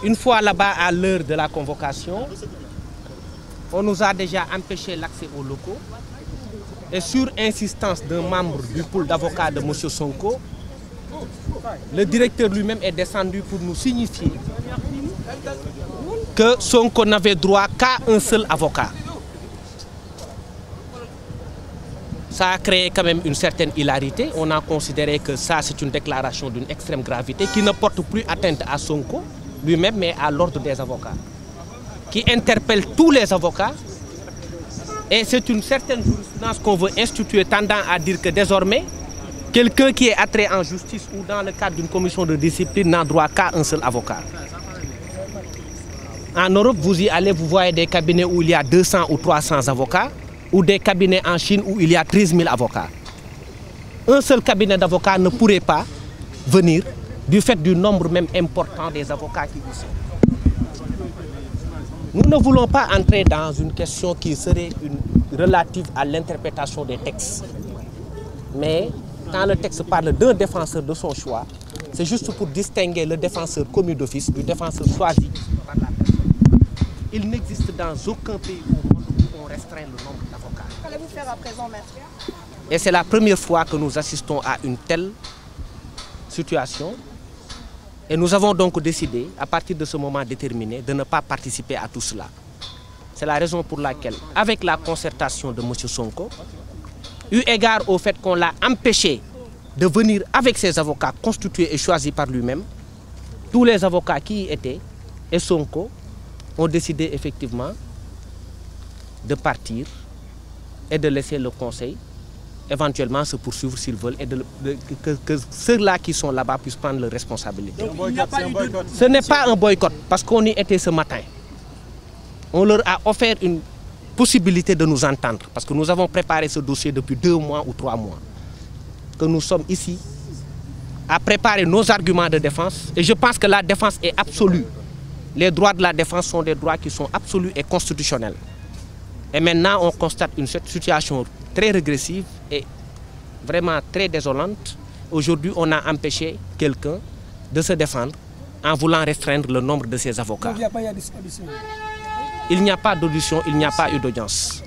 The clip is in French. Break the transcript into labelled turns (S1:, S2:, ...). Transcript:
S1: Une fois là-bas, à l'heure de la convocation, on nous a déjà empêché l'accès aux locaux. Et sur insistance d'un membre du pool d'avocats de M. Sonko, le directeur lui-même est descendu pour nous signifier que Sonko n'avait droit qu'à un seul avocat. Ça a créé quand même une certaine hilarité. On a considéré que ça, c'est une déclaration d'une extrême gravité qui ne porte plus atteinte à Sonko lui-même, mais à l'ordre des avocats, qui interpelle tous les avocats. Et c'est une certaine jurisprudence qu'on veut instituer, tendant à dire que désormais, quelqu'un qui est attrait en justice ou dans le cadre d'une commission de discipline n'a droit qu'à un seul avocat. En Europe, vous y allez, vous voyez des cabinets où il y a 200 ou 300 avocats, ou des cabinets en Chine où il y a 13 000 avocats. Un seul cabinet d'avocats ne pourrait pas venir du fait du nombre même important des avocats qui y sont. Nous ne voulons pas entrer dans une question qui serait relative à l'interprétation des textes. Mais quand le texte parle d'un défenseur de son choix, c'est juste pour distinguer le défenseur commis d'office du défenseur choisi par la personne. Il n'existe dans aucun pays au monde où on restreint le nombre d'avocats.
S2: Qu'allez-vous faire à présent, maître?
S1: Et c'est la première fois que nous assistons à une telle situation. Et nous avons donc décidé, à partir de ce moment déterminé, de ne pas participer à tout cela. C'est la raison pour laquelle, avec la concertation de M. Sonko, eu égard au fait qu'on l'a empêché de venir avec ses avocats constitués et choisis par lui-même, tous les avocats qui y étaient et Sonko ont décidé effectivement de partir et de laisser le conseil éventuellement se poursuivre s'ils veulent et que ceux-là qui sont là-bas puissent prendre leurs responsabilités. Ce n'est pas un boycott parce qu'on y était ce matin. On leur a offert une possibilité de nous entendre parce que nous avons préparé ce dossier depuis 2 mois ou 3 mois. Que nous sommes ici à préparer nos arguments de défense et je pense que la défense est absolue. Les droits de la défense sont des droits qui sont absolus et constitutionnels. Et maintenant, on constate une situation très régressive et vraiment très désolante. Aujourd'hui, on a empêché quelqu'un de se défendre en voulant restreindre le nombre de ses avocats.
S3: Donc il n'y a pas eu d'audition.
S1: Il n'y a pas d'audition, il n'y a pas eu d'audience.